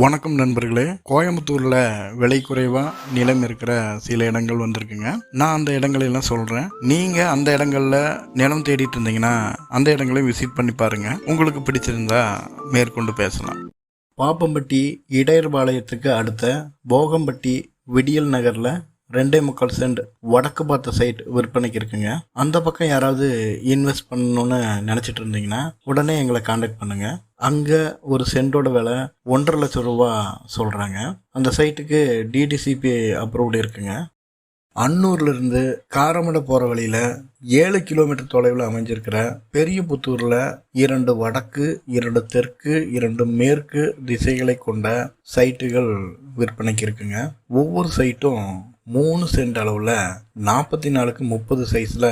வணக்கம் நண்பர்களே. கோயம்புத்தூர்ல விலை குறைவா நிலம் இருக்கிற சில இடங்கள் வந்திருக்குங்க. நான் அந்த இடங்களெல்லாம் சொல்றேன். நீங்க அந்த இடங்கள்ல நிலம் தேடிட்டு இருந்தீங்கன்னா அந்த இடங்களையும் விசிட் பண்ணி பாருங்க. உங்களுக்கு பிடிச்சிருந்தா மேற்கொண்டு பேசலாம். பாப்பம்பட்டி இடையர்பாளையத்துக்கு அடுத்த போகம்பட்டி விடியல் நகர்ல 2.25 சென்ட் வடக்கு பார்த்த சைட் விற்பனைக்கு இருக்குங்க. அந்த பக்கம் யாராவது இன்வெஸ்ட் பண்ணணும்னு நினச்சிட்டு இருந்தீங்கன்னா உடனே எங்களை காண்டாக்ட் பண்ணுங்க. அங்கே ஒரு சென்டோட விலை 1.5 லட்சம் ரூபா சொல்கிறாங்க. அந்த சைட்டுக்கு டிடிசிபி அப்ரூவ்டு இருக்குங்க. அன்னூர்லேருந்து காரமடை போகிற வழியில் 7 கிலோமீட்டர் தொலைவில் அமைஞ்சிருக்கிற பெரிய புத்தூரில் 2 வடக்கு 2 தெற்கு 2 மேற்கு திசைகளை கொண்ட சைட்டுகள் விற்பனைக்கு இருக்குங்க. ஒவ்வொரு சைட்டும் 3 சென்ட் அளவில் 44க்கு 30 சைஸில்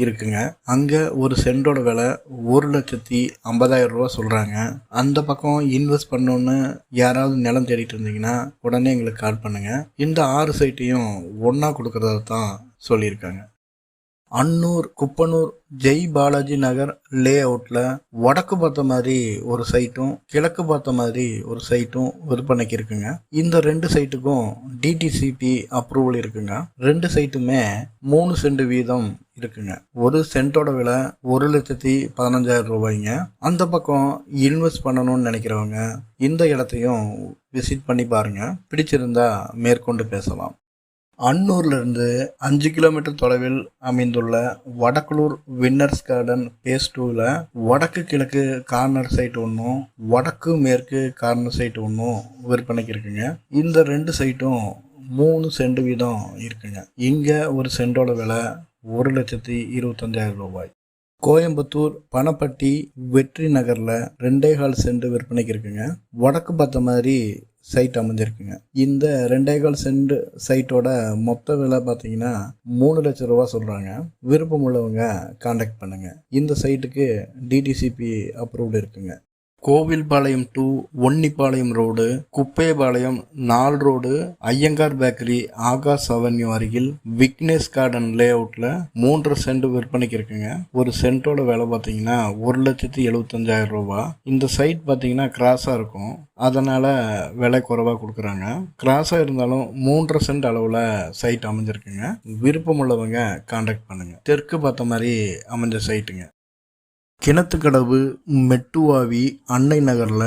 இருக்குங்க. அங்கே ஒரு சென்டோட விலை 1,50,000 ரூபா சொல்கிறாங்க. அந்த பக்கம் இன்வெஸ்ட் பண்ணோன்னு யாராவது நிலம் தேடிட்டு இருந்தீங்கன்னா உடனே எங்களுக்கு கால் பண்ணுங்கள். இந்த 6 சைட்டையும் ஒன்றா கொடுக்குறதா தான் சொல்லியிருக்காங்க. அன்னூர் குப்பனூர் ஜெய் பாலாஜி நகர் லே அவுட்டில் வடக்கு பார்த்த மாதிரி ஒரு சைட்டும் கிழக்கு பார்த்த மாதிரி ஒரு சைட்டும் விற்பனைக்கு இருக்குங்க. இந்த 2 சைட்டுக்கும் டிடிசிபி அப்ரூவல் இருக்குங்க. 2 சைட்டுமே 3 சென்ட் வீதம் இருக்குங்க. ஒரு சென்ட்டோட விலை 1,15,000 ரூபாய்ங்க. அந்த பக்கம் இன்வெஸ்ட் பண்ணணும்னு நினைக்கிறவங்க இந்த இடத்தையும் விசிட் பண்ணி பாருங்க. பிடிச்சிருந்தா மேற்கொண்டு பேசலாம். அன்னூர்லேருந்து 5 கிலோமீட்டர் தொலைவில் அமைந்துள்ள வடக்குளூர் வின்னர்ஸ் கார்டன் பேஸ் 2ல் வடக்கு கிழக்கு கார்னர் சைட் ஒன்றும் வடக்கு மேற்கு கார்னர் சைட் ஒன்றும் விற்பனைக்கு இருக்குங்க. இந்த 2 சைட்டும் 3 சென்ட் வீதம் இருக்குங்க. இங்கே ஒரு சென்டோட விலை 1,25,000 ரூபாய். கோயம்புத்தூர் பணப்பட்டி வெற்றி நகரில் 2.25 சென்ட் விற்பனைக்கு இருக்குங்க. வடக்கு பார்த்த மாதிரி சைட் அமைஞ்சிருக்குங்க. இந்த 2.25 சென்ட் சைட்டோட மொத்த விலை பார்த்தீங்கன்னா 3 லட்சம் ரூபா சொல்கிறாங்க. விருப்பம் உள்ளவங்க காண்டாக்ட் பண்ணுங்கள். இந்த சைட்டுக்கு டிடிசிபி அப்ரூவ்டு இருக்குங்க. Kovilpalayam to Onnipalayam road, Kuppaipalayam 4 road, Iyengar bakery, Akash avenue அருகில் விக்னேஷ் கார்டன் லே அவுட்டில் 3 சென்ட் விற்பனைக்கு இருக்குங்க. ஒரு சென்ட்டோட விலை பார்த்தீங்கன்னா 1,75,000 ரூபா. இந்த சைட் பார்த்தீங்கன்னா கிராஸாக இருக்கும், அதனால் விலை குறைவாக கொடுக்குறாங்க. கிராஸாக இருந்தாலும் 3.5 சென்ட் அளவில் சைட் அமைஞ்சிருக்குங்க. விருப்பம் உள்ளவங்க காண்டாக்ட் பண்ணுங்கள். தெற்கு பார்த்த மாதிரி அமைஞ்ச சைட்டுங்க. கிணத்துக்கடவு மெட்டுவாவி அன்னை நகரில்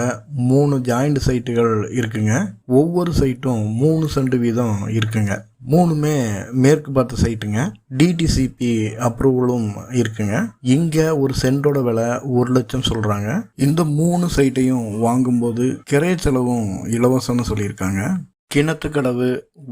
3 ஜாயிண்ட் சைட்டுகள் இருக்குங்க. ஒவ்வொரு சைட்டும் 3 சென்ட் வீதம் இருக்குங்க. 3மே மேற்கு பார்த்த சைட்டுங்க. டிடிசிபி அப்ரூவலும் இருக்குங்க. இங்கே ஒரு சென்டோட விலை 1 லட்சம் சொல்கிறாங்க. இந்த 3 சைட்டையும் வாங்கும்போது கிரைய செலவும் இலவசம்னு சொல்லியிருக்காங்க. கிணத்துக்கடவு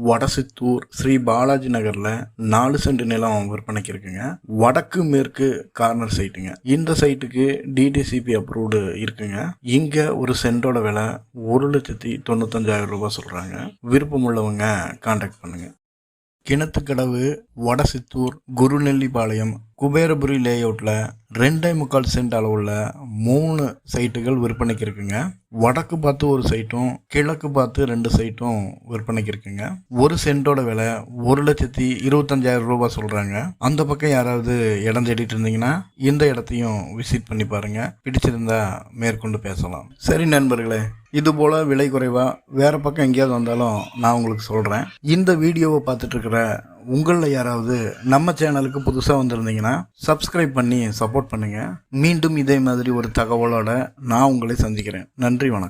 வடசித்தூர் ஸ்ரீ பாலாஜி நகரில் 4 சென்ட் நிலம் விற்பனைக்கு இருக்குங்க. வடக்கு மேற்கு கார்னர் சைட்டுங்க. இந்த சைட்டுக்கு டிடிசிபி அப்ரூவ்டு இருக்குங்க. இங்கே ஒரு சென்டோட விலை 1,95,000 ரூபா சொல்கிறாங்க. விருப்பம் உள்ளவங்க காண்டாக்ட் பண்ணுங்கள். கிணத்துக்கடவு வடசித்தூர் குருநெல்லிபாளையம் குபேரபுரி லே அவுட்டில் 2.25 சென்ட் அளவுள்ள 3 சைட்டுகள் விற்பனைக்கு இருக்குங்க. வடக்கு பார்த்து ஒரு சைட்டும் கிழக்கு பார்த்து 2 சைட்டும் விற்பனைக்கு இருக்குங்க. ஒரு சென்ட்டோட விலை 1,25,000 ரூபா சொல்கிறாங்க. அந்த பக்கம் யாராவது இடம் தேடிட்டு இருந்தீங்கன்னா இந்த இடத்தையும் விசிட் பண்ணி பாருங்க. பிடிச்சிருந்தா மேற்கொண்டு பேசலாம். சரி நண்பர்களே, இது போல் விலை குறைவாக வேறு பக்கம் எங்கேயாவது வந்தாலும் நான் உங்களுக்கு சொல்கிறேன். இந்த வீடியோவை பார்த்துட்டு இருக்கிற உங்களில் யாராவது நம்ம சேனலுக்கு புதுசாக வந்திருந்தீங்கன்னா சப்ஸ்கிரைப் பண்ணி சப்போர்ட் பண்ணுங்கள். மீண்டும் இதே மாதிரி ஒரு தகவலோட நான் உங்களை சந்திக்கிறேன். நன்றி, வணக்கம்.